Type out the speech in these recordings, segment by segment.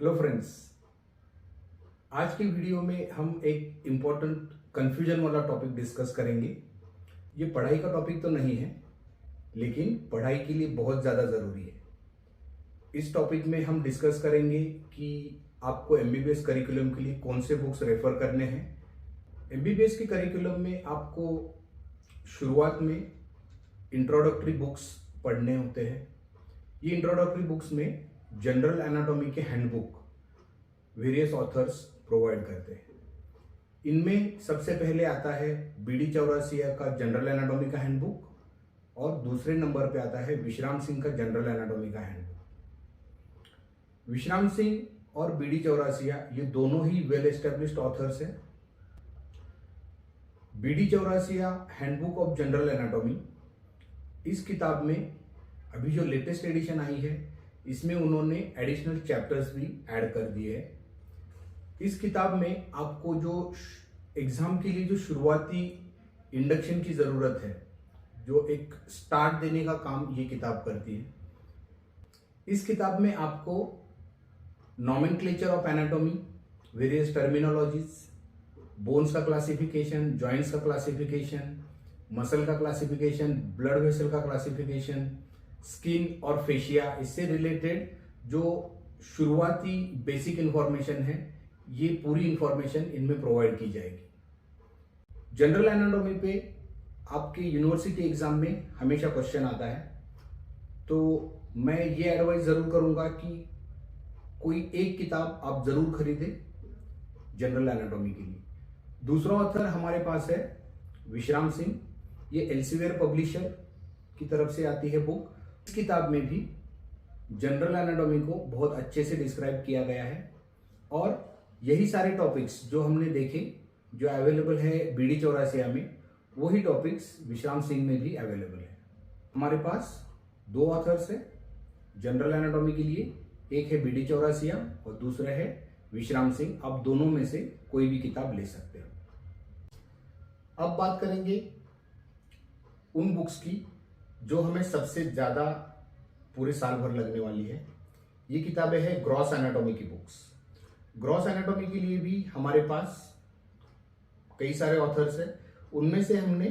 Hello friends, आज की video में हम एक इम्पोर्टेंट कंफ्यूजन वाला टॉपिक डिस्कस करेंगे। ये पढ़ाई का टॉपिक तो नहीं है, लेकिन पढ़ाई के लिए बहुत ज़्यादा ज़रूरी है। इस टॉपिक में हम डिस्कस करेंगे कि आपको एमबीबीएस करिकुलम के लिए कौन से बुक्स रेफर करने हैं। एमबीबीएस के करिकुलम में आपको शुरुआत में इंट्रोडक्टरी बुक्स पढ़ने होते हैं। ये इंट्रोडक्टरी बुक्स में जनरल एनाटॉमी के हैंडबुक वेरियस ऑथर्स प्रोवाइड करते हैं। इनमें सबसे पहले आता है बीडी चौरासिया का जनरल एनाटॉमी का हैंडबुक और दूसरे नंबर पे आता है विश्राम सिंह का जनरल एनाटॉमी का हैंडबुक। विश्राम सिंह और बीडी चौरासिया ये दोनों ही वेल एस्टेब्लिश्ड ऑथर्स हैं। BD Chaurasia handbook of general anatomy, इस किताब में अभी जो लेटेस्ट एडिशन आई है इसमें उन्होंने एडिशनल चैप्टर्स भी ऐड कर दिए हैं। इस किताब में आपको जो एग्जाम के लिए जो शुरुआती इंडक्शन की ज़रूरत है, जो एक स्टार्ट देने का काम ये किताब करती है। इस किताब में आपको nomenclature of anatomy, various terminologies, bones का क्लासिफिकेशन, जॉइंट्स का क्लासिफिकेशन, मसल का क्लासिफिकेशन, ब्लड वेसल का क्लासिफिकेशन, स्किन और फेशिया, इससे रिलेटेड जो शुरुआती बेसिक इंफॉर्मेशन है ये पूरी इंफॉर्मेशन इनमें प्रोवाइड की जाएगी। जनरल एनाटॉमी पे आपके यूनिवर्सिटी एग्जाम में हमेशा क्वेश्चन आता है, तो मैं ये एडवाइस ज़रूर करूंगा कि कोई एक किताब आप ज़रूर खरीदें जनरल एनाटॉमी के लिए। दूसरा ऑथर हमारे पास है विश्राम सिंह। ये एल्सेवियर पब्लिशर की तरफ से आती है बुक। इस किताब में भी जनरल एनाटॉमी को बहुत अच्छे से डिस्क्राइब किया गया है और यही सारे टॉपिक्स जो हमने देखे, जो अवेलेबल है बीडी चौरासिया में, वही टॉपिक्स विश्राम सिंह में भी अवेलेबल है। हमारे पास दो ऑथर्स है जनरल एनाटॉमी के लिए, एक है बीडी चौरासिया और दूसरा है विश्राम सिंह। आप दोनों में से कोई भी किताब ले सकते हो। अब बात करेंगे उन बुक्स की जो हमें सबसे ज़्यादा पूरे साल भर लगने वाली है। ये किताबें हैं ग्रॉस एनाटॉमी की बुक्स। ग्रॉस एनाटॉमी के लिए भी हमारे पास कई सारे ऑथर्स हैं। उनमें से हमने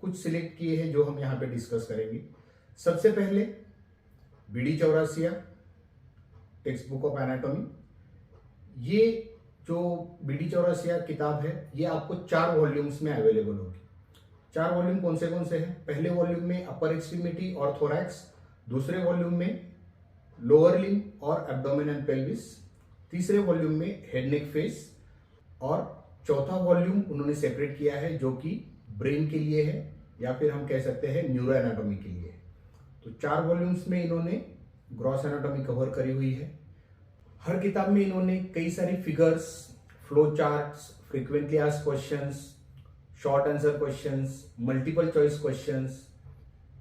कुछ सिलेक्ट किए हैं जो हम यहाँ पे डिस्कस करेंगे। सबसे पहले BD Chaurasia text book of anatomy. ये जो बीडी चौरासिया किताब है ये आपको 4 वॉल्यूम्स में अवेलेबल होगी। 4 वॉल्यूम कौन से हैं? पहले वॉल्यूम में अपर एक्सट्रीमिटी और थोरैक्स, दूसरे वॉल्यूम में लोअर लिम्ब और एब्डोमेन एंड पेल्विस, तीसरे वॉल्यूम में हेड नेक फेस और चौथा वॉल्यूम उन्होंने सेपरेट किया है जो कि ब्रेन के लिए है या फिर हम कह सकते हैं न्यूरो एनाटॉमी के लिए। तो 4 वॉल्यूम्स में इन्होंने ग्रॉस एनाटॉमी कवर करी हुई है। हर किताब में इन्होंने कई सारी figures, flow charts, frequently asked questions, short answer questions, multiple choice questions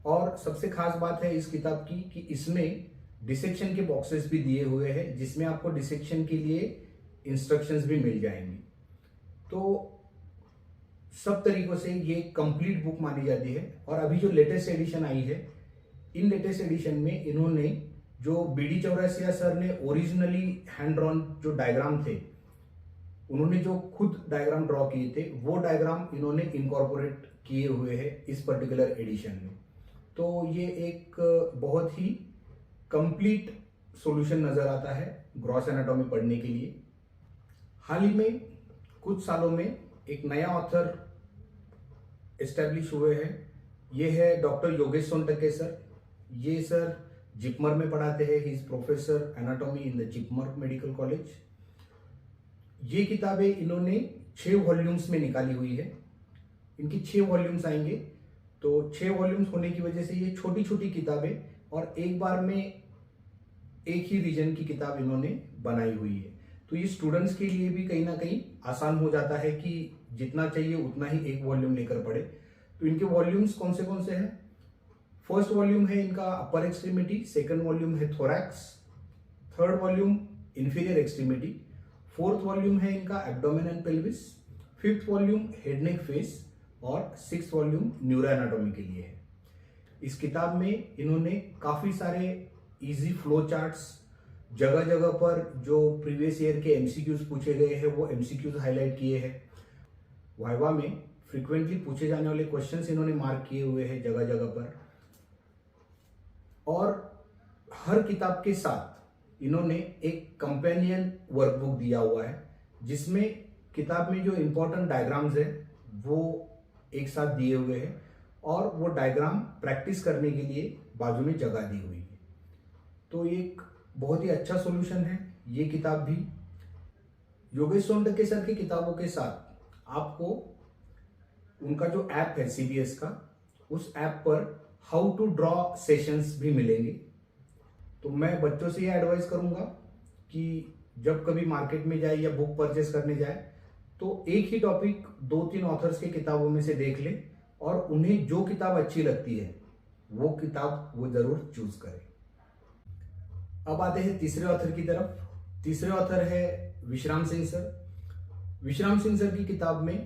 और सबसे खास बात है इस किताब की कि इसमें डिसेक्शन के बॉक्सेस भी दिए हुए हैं जिसमें आपको डिसेक्शन के लिए इंस्ट्रक्शंस भी मिल जाएंगी। तो सब तरीकों से ये कंप्लीट बुक मानी जाती है। और अभी जो लेटेस्ट एडिशन आई है, इन लेटेस्ट एडिशन में इन्होंने जो बीडी चौरासिया सर ने ओरिजिनली हैंड ड्रॉन जो डायग्राम थे, उन्होंने जो खुद डायग्राम ड्रॉ किए थे, वो डायग्राम इन्होंने इनकॉर्पोरेट किए हुए हैं इस पर्टिकुलर एडिशन में। तो ये एक बहुत ही कंप्लीट सॉल्यूशन नजर आता है ग्रॉस एनाटॉमी पढ़ने के लिए। हाल ही में कुछ सालों में एक नया ऑथर एस्टेब्लिश हुए हैं। ये है डॉक्टर योगेश सोनटके सर। ये सर जिपमर में पढ़ाते हैं। He is professor anatomy in the JIPMER medical college. ये किताबें इन्होंने 6 वॉल्यूम्स में निकाली हुई है। इनकी 6 वॉल्यूम्स आएंगे। तो 6 वॉल्यूम्स होने की वजह से ये छोटी छोटी किताबें और एक बार में एक ही रीजन की किताब इन्होंने बनाई हुई है। तो ये स्टूडेंट्स के लिए भी कहीं ना कहीं आसान हो जाता है कि जितना चाहिए उतना ही एक वॉल्यूम लेकर पढ़े। तो इनके वॉल्यूम्स कौन से हैं? फर्स्ट वॉल्यूम है इनका अपर एक्सट्रीमिटी, सेकंड वॉल्यूम है thorax, third volume inferior extremity, fourth volume है इनका abdomen and pelvis, fifth volume head neck face और 6th वॉल्यूम न्यूरो एनाटॉमी के लिए है। इस किताब में इन्होंने काफी सारे इजी फ्लो चार्ट्स, जगह जगह पर जो प्रीवियस ईयर के एमसीक्यूज पूछे गए हैं वो एमसीक्यूज हाईलाइट किए हैं। वाइवा में फ्रीक्वेंटली पूछे जाने वाले क्वेश्चंस इन्होंने मार्क किए हुए हैं जगह जगह पर। और हर किताब के साथ इन्होंने एक कंपेनियन वर्कबुक दिया हुआ है जिसमें किताब में जो इम्पोर्टेंट डायग्राम्स है वो एक साथ दिए हुए हैं और वो डायग्राम प्रैक्टिस करने के लिए बाजू में जगह दी हुई है। तो एक बहुत ही अच्छा सॉल्यूशन है ये किताब भी। योगेश सोनटके सर की किताबों के साथ आपको उनका जो ऐप है सीबीएस का, उस ऐप पर हाउ टू ड्रॉ सेशंस भी मिलेंगे। तो मैं बच्चों से ये एडवाइस करूंगा कि जब कभी मार्केट में जाए या बुक परचेस करने जाए तो एक ही टॉपिक 2-3 ऑथर्स के किताबों में से देख ले और उन्हें जो किताब अच्छी लगती है वो किताब वो जरूर चूज करें। अब आते हैं तीसरे ऑथर की तरफ। तीसरे ऑथर है विश्राम सिंह सर। विश्राम सिंह सर की किताब में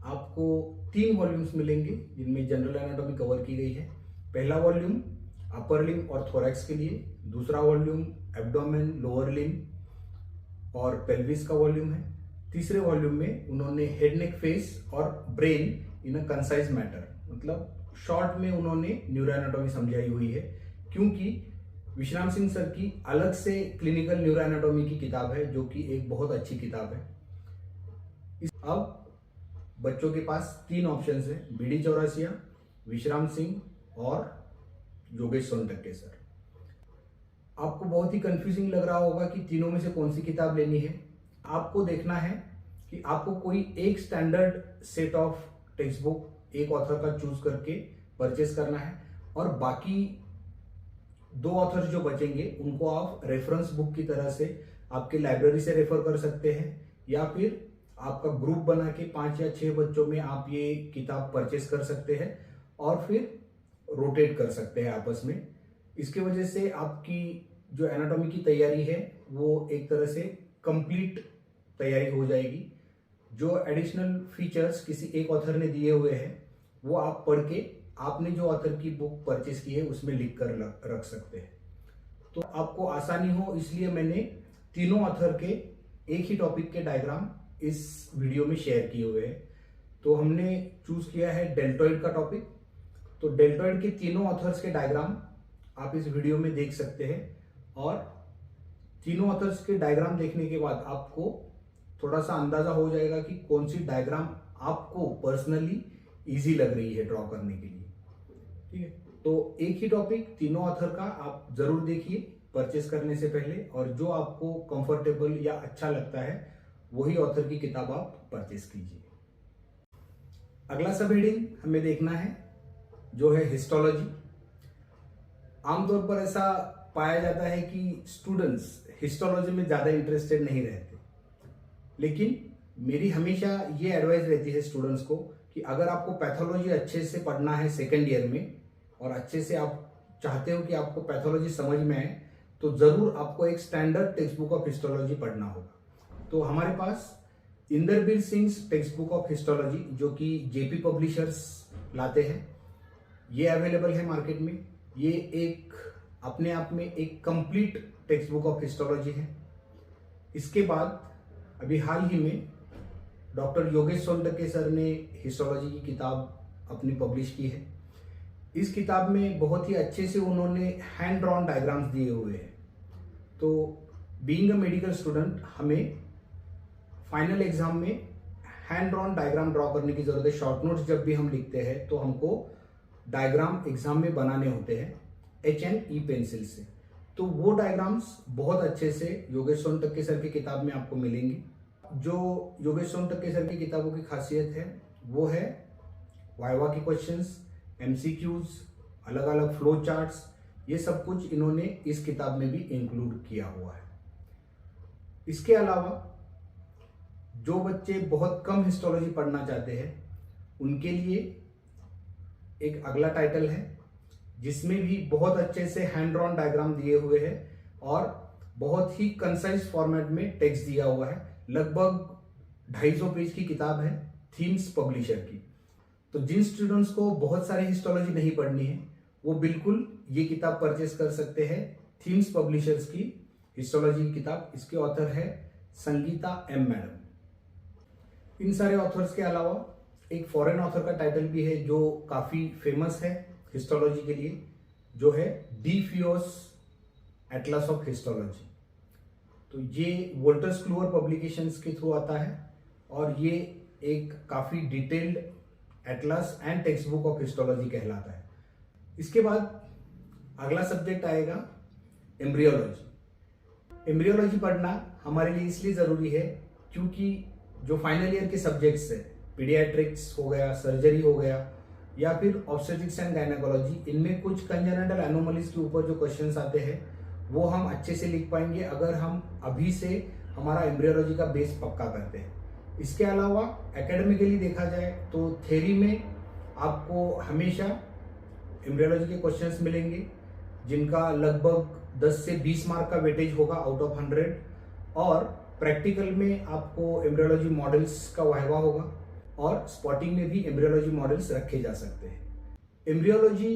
आपको 3 वॉल्यूम्स मिलेंगे जिनमें जनरल एनाटॉमी कवर की गई है। पहला वॉल्यूम अपर लिम्ब और थोरैक्स के लिए, दूसरा वॉल्यूम एब्डोमेन, लोअर लिम्ब और पेल्विस का वॉल्यूम है। तीसरे वॉल्यूम में उन्होंने हेड नेक फेस और brain in a concise matter, मतलब शॉर्ट में उन्होंने न्यूरो एनाटॉमी समझाई हुई है, क्योंकि विश्राम सिंह सर की अलग से क्लिनिकल न्यूरो एनाटॉमी की किताब है जो कि एक बहुत अच्छी किताब है। अब बच्चों के पास 3 ऑप्शन है, बीडी चौरसिया, विश्राम सिंह और योगेश सोनटके सर। आपको बहुत ही कंफ्यूजिंग लग रहा होगा कि तीनों में से कौन सी किताब लेनी है। आपको देखना है कि आपको कोई एक standard set of text book एक ऑथर का चूज करके परचेस करना है और बाकी 2 ऑथर जो बचेंगे उनको आप रेफरेंस बुक की तरह से आपके लाइब्रेरी से रेफर कर सकते हैं या फिर आपका ग्रुप बना के 5 या 6 बच्चों में आप ये किताब परचेस कर सकते हैं और फिर रोटेट कर सकते हैं आपस में। इसके वजह से आपकी जो एनाटॉमी की तैयारी है वो एक तरह से कंप्लीट तैयारी हो जाएगी। जो एडिशनल फीचर्स किसी एक ऑथर ने दिए हुए हैं वो आप पढ़ के आपने जो ऑथर की बुक परचेस की है उसमें लिख कर रख सकते हैं। तो आपको आसानी हो इसलिए मैंने तीनों ऑथर के एक ही टॉपिक के डायग्राम इस वीडियो में शेयर किए हुए हैं। तो हमने चूज किया है डेल्टॉइड का टॉपिक। तो डेल्टॉइड के तीनों ऑथर्स के डायग्राम आप इस वीडियो में देख सकते हैं और तीनों ऑथर्स के डायग्राम देखने के बाद आपको थोड़ा सा अंदाजा हो जाएगा कि कौन सी डायग्राम आपको पर्सनली इजी लग रही है ड्रॉ करने के लिए। ठीक है, तो एक ही टॉपिक तीनों ऑथर का आप जरूर देखिए परचेस करने से पहले और जो आपको कंफर्टेबल या अच्छा लगता है वही ऑथर की किताब आप परचेस कीजिए। अगला सब हेडिंग हमें देखना है जो है हिस्टोलॉजी। आमतौर पर ऐसा पाया जाता है कि स्टूडेंट्स हिस्टोलॉजी में ज्यादा इंटरेस्टेड नहीं रहते, लेकिन मेरी हमेशा ये एडवाइस रहती है स्टूडेंट्स को कि अगर आपको पैथोलॉजी अच्छे से पढ़ना है सेकेंड ईयर में और अच्छे से आप चाहते हो कि आपको पैथोलॉजी समझ में आए तो जरूर आपको एक standard text book of histology पढ़ना होगा। तो हमारे पास Inderbir Singh text book of histology जो कि जेपी पब्लिशर्स लाते हैं, ये अवेलेबल है मार्केट में। ये एक अपने आप में एक complete text book of histology है। इसके बाद अभी हाल ही में डॉक्टर योगेश सोनटके सर ने हिस्टोलॉजी की किताब अपनी पब्लिश की है। इस किताब में बहुत ही अच्छे से उन्होंने हैंड ड्रॉन डायग्राम्स दिए हुए हैं। तो बीइंग अ मेडिकल स्टूडेंट हमें फाइनल एग्जाम में हैंड ड्रॉन डायग्राम ड्रॉ करने की जरूरत है। शॉर्ट नोट्स जब भी हम लिखते हैं तो हमको डायग्राम एग्जाम में बनाने होते हैं HNE पेंसिल से। तो वो डायग्राम्स बहुत अच्छे से योगेश सोनटके सर की किताब में आपको मिलेंगी। जो योगेश सोनटके सर की किताबों की खासियत है वो है वाइवा के क्वेश्चंस, MCQs, अलग अलग फ्लो चार्ट्स, ये सब कुछ इन्होंने इस किताब में भी इंक्लूड किया हुआ है। इसके अलावा जो बच्चे बहुत कम हिस्टोलॉजी पढ़ना चाहते हैं उनके लिए एक अगला टाइटल है जिसमें भी बहुत अच्छे से हैंड ड्रॉन डायग्राम दिए हुए हैं और बहुत ही कंसाइज फॉर्मेट में टेक्स्ट दिया हुआ है। लगभग 250 पेज की किताब है, थीम्स पब्लिशर की। तो जिन स्टूडेंट्स को बहुत सारी हिस्टोलॉजी नहीं पढ़नी है वो बिल्कुल ये किताब परचेस कर सकते हैं थीम्स पब्लिशर्स की हिस्टोलॉजी की किताब, इसके ऑथर है संगीता एम मैडम। इन सारे ऑथर्स के अलावा एक फॉरेन ऑथर का टाइटल भी है जो काफ़ी फेमस है हिस्टोलॉजी के लिए, जो है डी फियोस एटलस ऑफ हिस्टोलॉजी। तो ये वोल्टर्स क्लूवर पब्लिकेशंस के थ्रू आता है और ये एक काफ़ी detailed Atlas and text book of histology कहलाता है। इसके बाद अगला सब्जेक्ट आएगा एम्ब्रियोलॉजी। एम्ब्रियोलॉजी पढ़ना हमारे लिए इसलिए ज़रूरी है क्योंकि जो फाइनल ईयर के सब्जेक्ट्स है, पीडियाट्रिक्स हो गया, सर्जरी हो गया या फिर ऑब्स्टेट्रिक्स एंड गायनेकोलॉजी, इनमें कुछ कंजेनिटल एनोमलीज के ऊपर जो क्वेश्चंस आते हैं वो हम अच्छे से लिख पाएंगे अगर हम अभी से हमारा एम्ब्रियोलॉजी का बेस पक्का करते हैं। इसके अलावा एकेडमिकली देखा जाए तो थ्योरी में आपको हमेशा एम्ब्रियोलॉजी के क्वेश्चंस मिलेंगे जिनका लगभग 10 से 20 मार्क का वेटेज होगा आउट ऑफ 100, और प्रैक्टिकल में आपको एम्ब्रियोलॉजी मॉडल्स का वाइवा होगा और स्पॉटिंग में भी एम्ब्रियोलॉजी मॉडल्स रखे जा सकते हैं। एम्ब्रियोलॉजी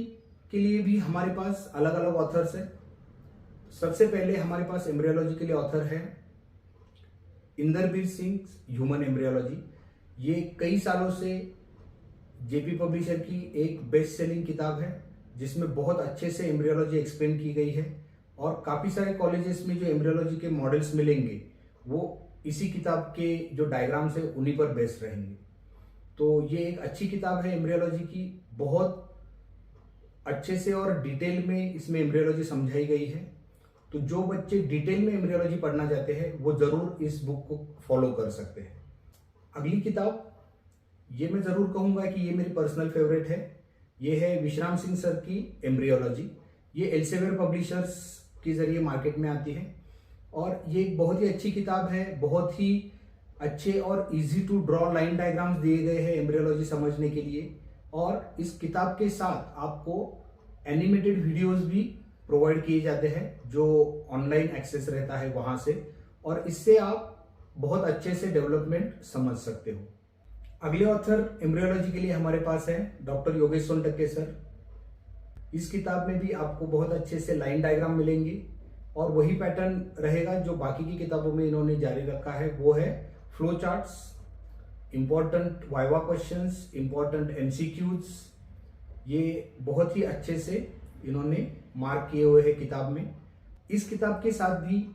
के लिए भी हमारे पास अलग अलग ऑथर्स हैं। सबसे पहले हमारे पास एम्ब्रियोलॉजी के लिए ऑथर है इंदरबीर सिंह, ह्यूमन एम्ब्रियोलॉजी। ये कई सालों से जेपी पब्लिशर की एक बेस्ट सेलिंग किताब है जिसमें बहुत अच्छे से एम्ब्रियोलॉजी एक्सप्लेन की गई है और काफ़ी सारे कॉलेजेस में जो एम्ब्रियोलॉजी के मॉडल्स मिलेंगे वो इसी किताब के जो डायग्राम्स है उन्हीं पर बेस्ड रहेंगे। तो ये एक अच्छी किताब है एम्ब्रियोलॉजी की, बहुत अच्छे से और डिटेल में इसमें एम्ब्रियोलॉजी समझाई गई है। तो जो बच्चे डिटेल में एम्ब्रियोलॉजी पढ़ना चाहते हैं वो ज़रूर इस बुक को फॉलो कर सकते हैं। अगली किताब ये मैं ज़रूर कहूँगा कि ये मेरी पर्सनल फेवरेट है। ये है विश्राम सिंह सर की एम्ब्रियोलॉजी। ये एल्सेवियर पब्लिशर्स के ज़रिए मार्केट में आती है और ये एक बहुत ही अच्छी किताब है। बहुत ही अच्छे और easy to draw line diagrams दिए गए हैं एम्ब्रियोलॉजी समझने के लिए, और इस किताब के साथ आपको एनिमेटेड वीडियोस भी प्रोवाइड किए जाते हैं जो ऑनलाइन एक्सेस रहता है वहाँ से, और इससे आप बहुत अच्छे से डेवलपमेंट समझ सकते हो। अगले ऑथर एम्ब्रियोलॉजी के लिए हमारे पास है डॉक्टर योगेश सोनटक्के सर। इस किताब में भी आपको बहुत अच्छे से लाइन डायग्राम मिलेंगे और वही पैटर्न रहेगा जो बाकी की किताबों में इन्होंने जारी रखा है, वो है flow charts, important viva questions, important MCQs. ये बहुत ही अच्छे से इन्होंने मार्क किए हुए हैं किताब में। इस किताब के साथ भी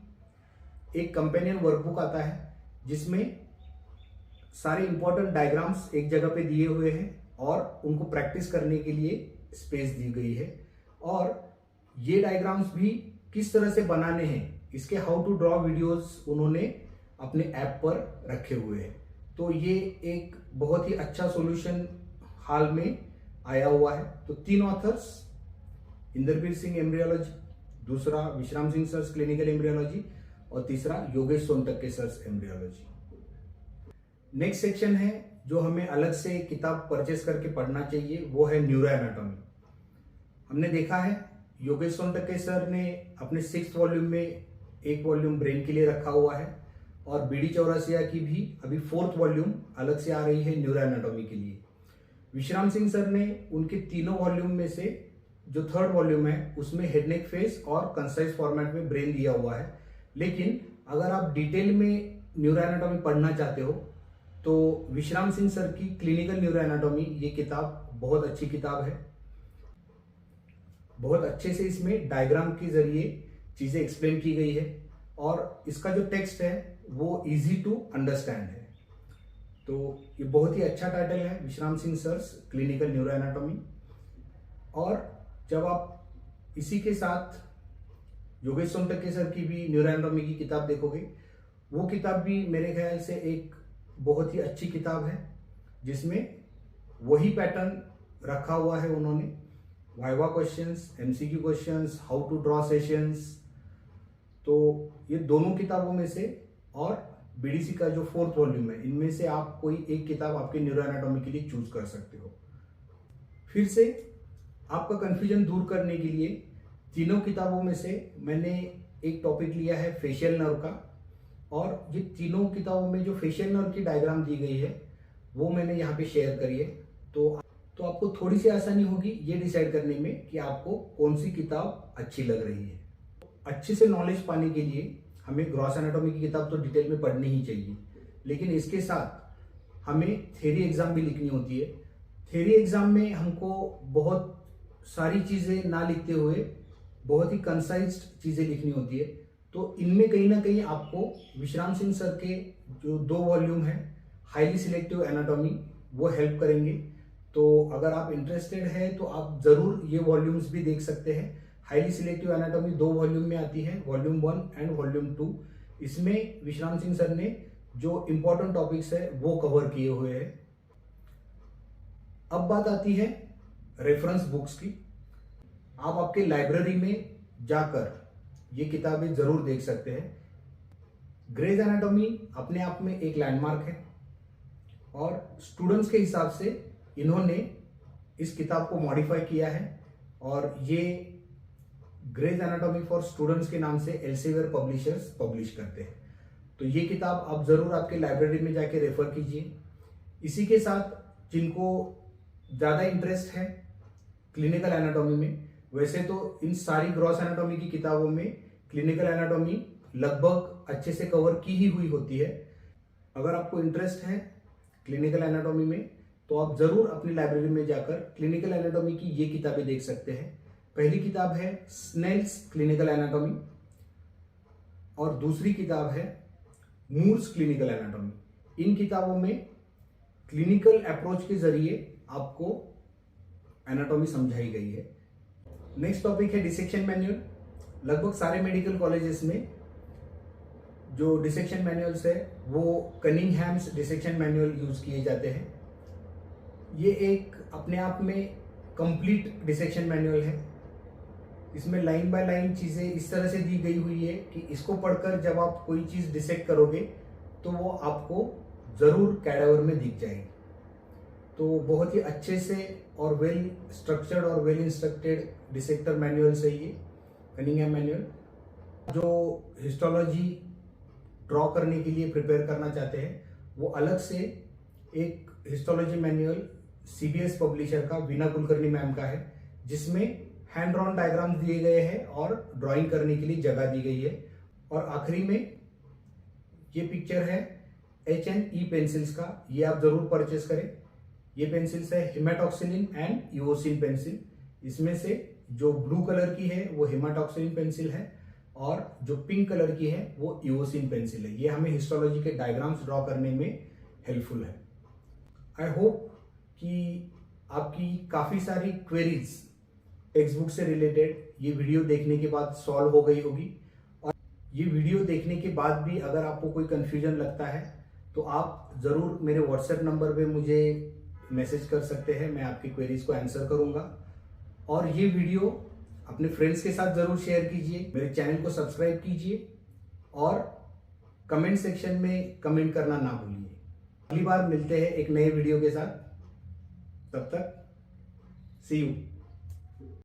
एक कंपेनियन वर्कबुक आता है जिसमें सारे इंपॉर्टेंट डायग्राम्स एक जगह पे दिए हुए हैं और उनको प्रैक्टिस करने के लिए स्पेस दी गई है, और ये डायग्राम्स भी किस तरह से बनाने हैं इसके हाउ टू ड्रॉ वीडियोस उन्होंने अपने ऐप पर रखे हुए हैं। तो ये एक बहुत ही अच्छा सॉल्यूशन हाल में आया हुआ है। तो 3 ऑथर्स, इंदरबीर सिंह एम्ब्रियोलॉजी, दूसरा विश्राम सिंह सर्स क्लिनिकल एम्ब्रियोलॉजी और तीसरा Yogesh Sontakke sir's embryology. Next section है जो हमें अलग से किताब परचेस करके पढ़ना चाहिए, वो है न्यूरो एनाटॉमी। हमने देखा है योगेश सोनटक्के सर ने अपने 6th वॉल्यूम में एक वॉल्यूम ब्रेन के लिए रखा हुआ है और बीडी चौरसिया की भी अभी 4th वॉल्यूम अलग से आ रही है न्यूरो एनाटॉमी के लिए। विश्राम सिंह सर ने उनके तीनों वॉल्यूम में से जो 3rd वॉल्यूम है उसमें हेड नेक फेस और कंसाइज फॉर्मेट में ब्रेन दिया हुआ है, लेकिन अगर आप डिटेल में न्यूरो एनाटॉमी पढ़ना चाहते हो तो विश्राम सिंह सर की क्लिनिकल न्यूरो एनाटॉमी ये किताब बहुत अच्छी किताब है। बहुत अच्छे से इसमें डायग्राम के जरिए चीज़ें एक्सप्लेन की गई है और इसका जो टेक्स्ट है वो इजी टू अंडरस्टैंड है। तो ये बहुत ही अच्छा टाइटल है, Vishram Singh sir's clinical neuro anatomy. और जब आप इसी के साथ योगेश सोनटक्के सर की भी न्यूरो एनाटॉमी की किताब देखोगे, वो किताब भी मेरे ख्याल से एक बहुत ही अच्छी किताब है जिसमें वही पैटर्न रखा हुआ है उन्होंने, viva questions, MCQ questions, how to draw sessions. तो ये दोनों किताबों में से और बीडीसी का जो 4th वॉल्यूम है, इनमें से आप कोई एक किताब आपके न्यूरो एनाटॉमी के लिए चूज कर सकते हो। फिर से आपका कंफ्यूजन दूर करने के लिए तीनों किताबों में से मैंने एक टॉपिक लिया है फेशियल नर्व का, और ये तीनों किताबों में जो फेशियल नर्व की डायग्राम दी गई है वो मैंने यहाँ पे शेयर करी है। तो आपको थोड़ी सी आसानी होगी ये डिसाइड करने में कि आपको कौन सी किताब अच्छी लग रही है। अच्छे से नॉलेज पाने के लिए हमें ग्रॉस एनाटॉमी की किताब तो डिटेल में पढ़नी ही चाहिए, लेकिन इसके साथ हमें थ्योरी एग्जाम भी लिखनी होती है। थ्योरी एग्जाम में हमको बहुत सारी चीज़ें ना लिखते हुए बहुत ही कंसाइज्ड चीज़ें लिखनी होती है। तो इनमें कहीं ना कहीं आपको विश्राम सिंह सर के जो 2 वॉल्यूम है हाईली सिलेक्टिव एनाटॉमी, वो हेल्प करेंगे। तो अगर आप इंटरेस्टेड हैं तो आप ज़रूर ये वॉल्यूम्स भी देख सकते हैं। हाईली सिलेक्टिव एनाटॉमी 2 वॉल्यूम में आती है, वॉल्यूम 1 एंड वॉल्यूम 2। इसमें विश्राम सिंह सर ने जो इंपॉर्टेंट टॉपिक्स है वो कवर किए हुए हैं। अब बात आती है रेफरेंस बुक्स की। आप आपके लाइब्रेरी में जाकर ये किताबें जरूर देख सकते हैं। ग्रेज एनाटॉमी अपने आप में एक लैंडमार्क है और स्टूडेंट्स के हिसाब से इन्होंने इस किताब को मॉडिफाई किया है और ये ग्रेज एनाटॉमी फॉर स्टूडेंट्स के नाम से एल्सेवियर पब्लिशर्स पब्लिश करते हैं। तो ये किताब आप जरूर आपके लाइब्रेरी में जाके रेफर कीजिए। इसी के साथ जिनको ज़्यादा इंटरेस्ट है क्लिनिकल एनाटॉमी में, वैसे तो इन सारी ग्रॉस एनाटॉमी की किताबों में क्लिनिकल एनाटॉमी लगभग अच्छे से कवर की ही हुई होती है। अगर आपको इंटरेस्ट है क्लिनिकल एनाटॉमी में तो आप जरूर अपनी लाइब्रेरी में जाकर क्लिनिकल एनाटॉमी की ये किताबें देख सकते हैं। पहली किताब है स्नेल्स क्लिनिकल एनाटॉमी और दूसरी किताब है मूर्स क्लिनिकल एनाटॉमी। इन किताबों में क्लिनिकल अप्रोच के जरिए आपको एनाटॉमी समझाई गई है। नेक्स्ट टॉपिक है डिसेक्शन मैनुअल। लगभग सारे मेडिकल कॉलेजेस में जो डिसेक्शन मैनुअल्स है वो कनिंगहैम्स डिसेक्शन मैनुअल यूज किए जाते हैं। ये एक अपने आप में कंप्लीट डिसेक्शन मैनुअल है। इसमें लाइन बाय लाइन चीज़ें इस तरह से दी गई हुई है कि इसको पढ़कर जब आप कोई चीज़ डिसेक्ट करोगे तो वो आपको ज़रूर कैडावर में दिख जाएगी। तो बहुत ही अच्छे से और वेल स्ट्रक्चर्ड और वेल इंस्ट्रक्टेड डिसेक्टर मैनुअल है ये कनिंघम मैनुअल। जो हिस्टोलॉजी ड्रॉ करने के लिए प्रिपेयर करना चाहते हैं वो अलग से एक हिस्टोलॉजी मैनुअल CBS पब्लिशर का वीना कुलकर्णी मैम का है, जिसमें हैंड ड्रॉन डायग्राम्स दिए गए हैं और ड्राइंग करने के लिए जगह दी गई है। और आखिरी में ये पिक्चर है HNE पेंसिल्स का, ये आप जरूर परचेस करें। ये पेंसिल्स है हिमेटॉक्सिलिन एंड ईओसिन पेंसिल। इसमें से जो ब्लू कलर की है वो हिमेटॉक्सिलिन पेंसिल है और जो पिंक कलर की है वो ईओसिन पेंसिल है। ये हमें हिस्टोलॉजी के डायग्राम्स ड्रॉ करने में हेल्पफुल है। आई होप कि आपकी काफ़ी सारी क्वेरीज टेक्स्ट बुक से रिलेटेड ये वीडियो देखने के बाद सॉल्व हो गई होगी। और ये वीडियो देखने के बाद भी अगर आपको कोई कन्फ्यूजन लगता है तो आप ज़रूर मेरे व्हाट्सएप नंबर पे मुझे मैसेज कर सकते हैं, मैं आपकी क्वेरीज को आंसर करूंगा। और ये वीडियो अपने फ्रेंड्स के साथ ज़रूर शेयर कीजिए, मेरे चैनल को सब्सक्राइब कीजिए और कमेंट सेक्शन में कमेंट करना ना भूलिए। अगली बार मिलते हैं एक नए वीडियो के साथ, तब तक सी यू।